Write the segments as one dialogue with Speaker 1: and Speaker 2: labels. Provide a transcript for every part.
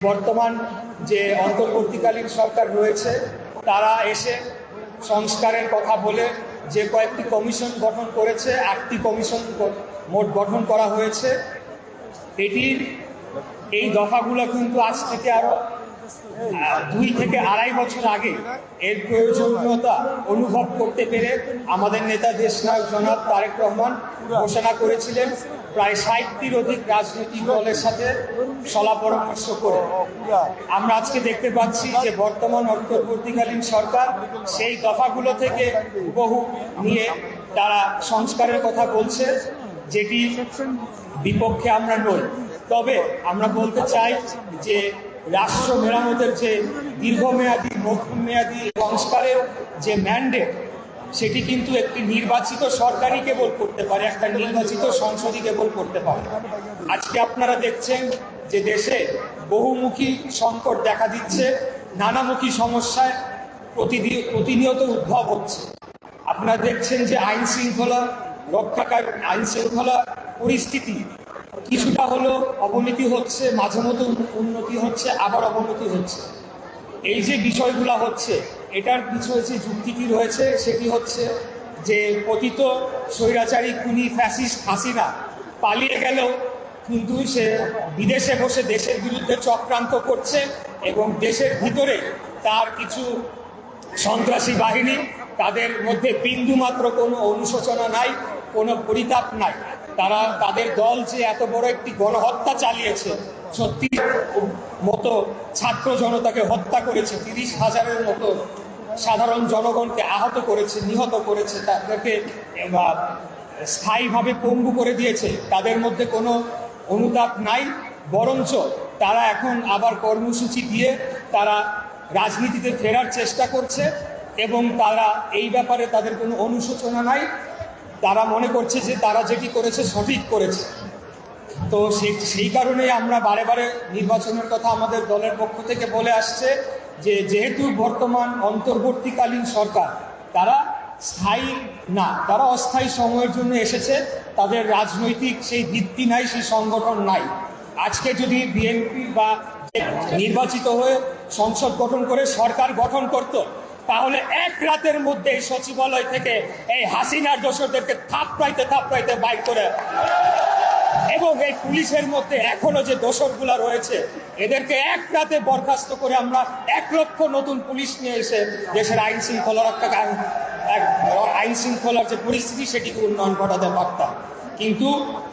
Speaker 1: বর্তমান যে অন্তর্বর্তীকালীন সরকার রয়েছে তারা এসে সংস্কারের কথা বলে যে কয়েকটি কমিশন গঠন করেছে, 8টি কমিশন মোট গঠন করা হয়েছে। এই দফাগুলো কিন্তু আজ থেকে আরো 2 থেকে 2.5 বছর আগে এর প্রয়োজনীয়তা অনুভব করতে পেরে আমাদের নেতা দেশনায়ক জনাব তারেক রহমান ঘোষণা করেছিলেন প্রায় 60টির অধিক রাজনৈতিক দলের সাথে সলা পরামর্শ করে। আমরা আজকে দেখতে পাচ্ছি যে বর্তমান অন্তর্বর্তীকালীন সরকার সেই দফাগুলো থেকে বহু নিয়ে তারা সংস্কারের কথা বলছে, যেটি বিপক্ষে আমরা নই। তবে আমরা বলতে চাই যে রাষ্ট্র মেরামতের যে দীর্ঘমেয়াদী মধ্যমেয়াদী সংস্কারের যে ম্যান্ডেট, সেটি কিন্তু একটি নির্বাচিত সরকারই কেবল করতে পারে, একটা নির্বাচিত সংসদই কেবল করতে পারে। আজকে আপনারা দেখছেন যে দেশে বহুমুখী সংকট দেখা দিচ্ছে, নানামুখী সমস্যায় প্রতিনিয়ত উদ্ভব হচ্ছে। আপনারা দেখছেন যে আইন শৃঙ্খলা পরিস্থিতি কিছুটা হলো অবনতি হচ্ছে, মাঝে মধ্যে উন্নতি হচ্ছে, আবার অবনতি হচ্ছে। এই যে বিষয়গুলো হচ্ছে, এটার পিছনে যে যুক্তিটি রয়েছে সেটি হচ্ছে যে পতিত স্বৈরাচারী খুনি ফ্যাসিস্ট হাসিনা পালিয়ে গেলেও কিন্তু সে বিদেশে বসে দেশের বিরুদ্ধে চক্রান্ত করছে এবং দেশের ভিতরে তার কিছু সন্ত্রাসী বাহিনী, তাদের মধ্যে বিন্দুমাত্র কোনো অনুশোচনা নাই, কোনো পরিতাপ নাই। তারা তাদের দল যে এত বড় একটি গণহত্যা চালিয়েছে, 36 মতো ছাত্র জনতাকে হত্যা করেছে, 30,000-এর মতো সাধারণ জনগণকে আহত করেছে, নিহত করেছে, তাদেরকে স্থায়ীভাবে পঙ্গু করে দিয়েছে, তাদের মধ্যে কোনো অনুতাপ নাই। বরঞ্চ তারা এখন আবার কর্মসূচি দিয়ে তারা রাজনীতিতে ফেরার চেষ্টা করছে এবং তারা এই ব্যাপারে তাদের কোনো অনুশোচনা নাই। তারা মনে করছে যে তারা যেটি করেছে সঠিক করেছে। তো সেই কারণে আমরা বারে বারে নির্বাচনের কথা আমাদের দলের পক্ষ থেকে বলে আসছে যে যেহেতু বর্তমান অন্তর্বর্তীকালীন সরকার তারা স্থায়ী না, তারা অস্থায়ী সময়ের জন্য এসেছে, তাদের রাজনৈতিক সেই ভিত্তি নাই, সেই সংগঠন নাই। আজকে যদি বিএনপি বা নির্বাচিত হয়ে সংসদ গঠন করে সরকার গঠন করত, তাহলে এক রাতের মধ্যে সচিবালয় থেকে এই হাসিনার দোষরদেরকে থাপড়াইতে বাইর করে, এবং এই পুলিশের মধ্যে এখনো যে দোষরগুলা রয়েছে এদেরকে এক রাতে বরখাস্ত করে আমরা 1 লক্ষ নতুন পুলিশ নিয়ে এসে দেশের আইন শৃঙ্খলার যে পরিস্থিতি সেটিকে উন্নয়ন ঘটাতে পারতাম। কিন্তু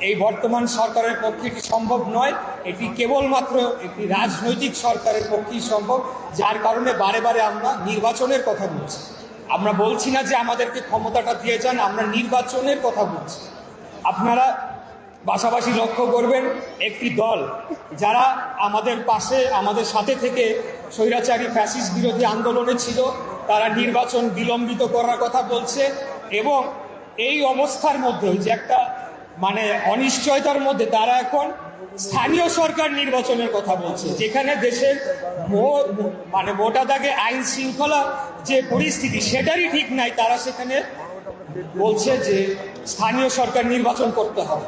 Speaker 1: এই বর্তমান সরকারের পক্ষে এটি সম্ভব নয়। এটি কেবলমাত্র একটি রাজনৈতিক সরকারের পক্ষেই সম্ভব, যার কারণে বারে বারে আমরা নির্বাচনের কথা বলছি। আমরা বলছি না যে আমাদেরকে ক্ষমতাটা দিয়ে যান, আমরা নির্বাচনের কথা বলছি। আপনারা পাশাপাশি লক্ষ্য করবেন একটি দল যারা আমাদের পাশে, আমাদের সাথে থেকে স্বৈরাচারী ফ্যাসিস্ট বিরোধী আন্দোলনে ছিল, তারা নির্বাচন বিলম্বিত করার কথা বলছে এবং এই অবস্থার মধ্যে যে একটা অনিশ্চয়তার মধ্যে তারা এখন স্থানীয় সরকার নির্বাচনের কথা বলছে, যেখানে দেশের মোটা দাগে আইন শৃঙ্খলা যে পরিস্থিতি সেটারই ঠিক নাই। তারা সেখানে বলছে যে স্থানীয় সরকার নির্বাচন করতে হবে।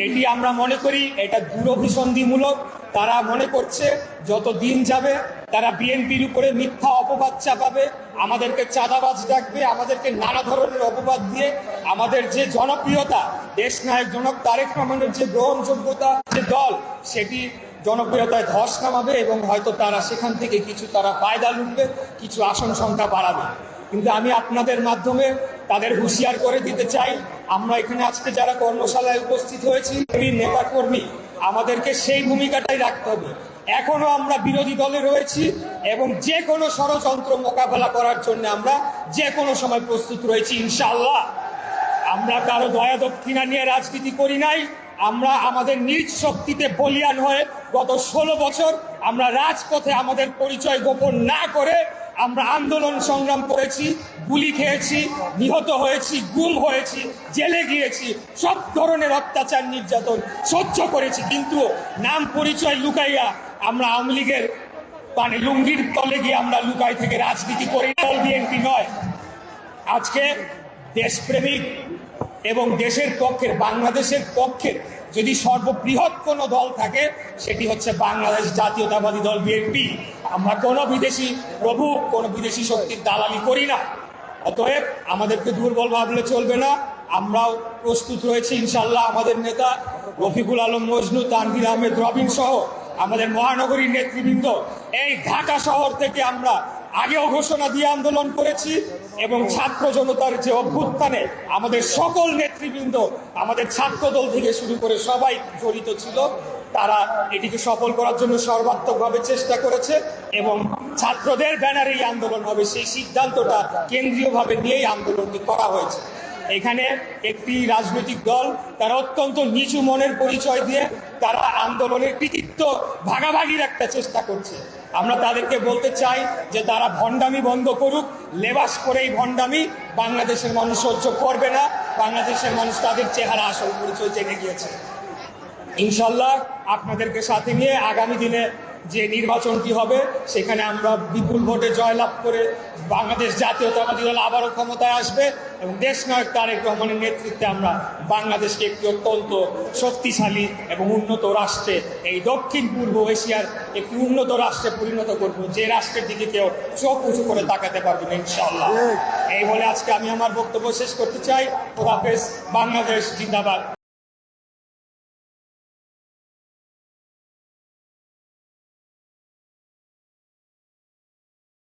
Speaker 1: এটি আমরা মনে করি এটা দূরভিসন্ধিমূলক। তারা মনে করছে যত দিন যাবে তারা বিএনপির উপরে মিথ্যা অপবাদ চাপাবে, আমাদেরকে চাঁদাবাজ ডাকবে, আমাদেরকে নানা ধরনের অপবাদ দিয়ে আমাদের যে জনপ্রিয়তা, দেশনায়ক জনক তারেক রহমানের যে গ্রহণযোগ্যতা যে দল, সেটি জনপ্রিয়তায় ধস নামাবে এবং হয়তো তারা সেখান থেকে কিছু ফায়দা লুটবে, কিছু আসন সংখ্যা বাড়াবে। কিন্তু আমি আপনাদের মাধ্যমে তাদের হুঁশিয়ার করে দিতে চাই, আমরা এখানে আজকে যারা কর্মশালায় উপস্থিত হয়েছি নেতা কর্মী, আমাদেরকে সেই ভূমিকাটাই রাখতে হবে। এখনো আমরা বিরোধী দলে রয়েছি এবং যে কোনো ষড়যন্ত্র মোকাবেলা করার জন্য আমরা যে কোনো সময় প্রস্তুত রয়েছি ইনশাআল্লাহ। আমরা কারো দয়া দক্ষিণা নিয়ে রাজনীতি করি নাই। আমরা আমাদের নিজ শক্তিতে বলিয়ান হয়ে গত 16 বছর আমরা রাজপথে আমাদের পরিচয় গোপন না করে আমরা আন্দোলন সংগ্রাম করেছি, গুলি খেয়েছি, নিহত হয়েছি, গুম হয়েছি, জেলে গিয়েছি, সব ধরনের অত্যাচার নির্যাতন সহ্য করেছি। কিন্তু নাম পরিচয় লুকাইয়া আমরা আওয়ামী লীগের লুঙ্গির তলে গিয়ে আমরা লুকাই থেকে রাজনীতি করি, দল বিএনপি নয়। আজকে দেশপ্রেমিক এবং দেশের পক্ষের, বাংলাদেশের পক্ষের যদি সর্ববৃহৎ কোনো দল থাকে সেটি হচ্ছে বাংলাদেশ জাতীয়তাবাদী দল বিএনপি। আমরা কোনো বিদেশি প্রভু, কোনো বিদেশি শক্তির দালালি করি না। অতএব আমাদেরকে দুর্বল ভাবলে চলবে না। আমরাও প্রস্তুত রয়েছি ইনশাল্লাহ। আমাদের নেতা রফিকুল আলম মজনু, তানভীর আহমেদ রবিন সহ আমাদের মহানগরীর নেতৃবৃন্দ এই ঢাকা শহর থেকে আমরা আগেও ঘোষণা দিয়ে আন্দোলন করেছি এবং ছাত্র জনতার যে অভ্যুত্থানে আমাদের সকল নেতৃবৃন্দ, আমাদের ছাত্রদল থেকে শুরু করে সবাই জড়িত ছিল। তারা এটিকে সফল করার জন্য সর্বাত্মকভাবে চেষ্টা করেছে এবং ছাত্রদের ব্যানারেই আন্দোলন হবে সেই সিদ্ধান্তটা কেন্দ্রীয়ভাবে নিয়েই আন্দোলনটি করা হয়েছে। এখানে একটি রাজনৈতিক দল তারা অত্যন্ত নিচু মনের পরিচয় দিয়ে তারা আন্দোলনের কৃতিত্ব ভাগাভাগির একটা চেষ্টা করছে। আমরা তাদেরকে বলতে চাই যে তারা ভণ্ডামি বন্ধ করুক। লেবাস পরেই ভণ্ডামি বাংলাদেশের মানুষ সহ্য করবে না। বাংলাদেশের মানুষ তাদের চেহারা আসল পরিচয় জেনে গিয়েছে। ইনশাল্লাহ আপনাদেরকে সাথে নিয়ে আগামী দিনে যে নির্বাচনটি হবে সেখানে আমরা বিপুল ভোটে জয়লাভ করে বাংলাদেশ জাতীয়তাবাদী দল আবারও ক্ষমতায় আসবে এবং দেশনায়ক তারেক রহমানের নেতৃত্বে আমরা বাংলাদেশকে একটি অত্যন্ত শক্তিশালী এবং উন্নত রাষ্ট্রে, এই দক্ষিণ পূর্ব এশিয়ার একটি উন্নত রাষ্ট্রে পরিণত করব, যে রাষ্ট্রের দিকে কেউ চোখ উঁচু করে তাকাতে পারবে না ইনশাআল্লাহ। এই বলে আজকে আমি আমার বক্তব্য শেষ করতে চাই। খোদাফেজ। বাংলাদেশ জিন্দাবাদ।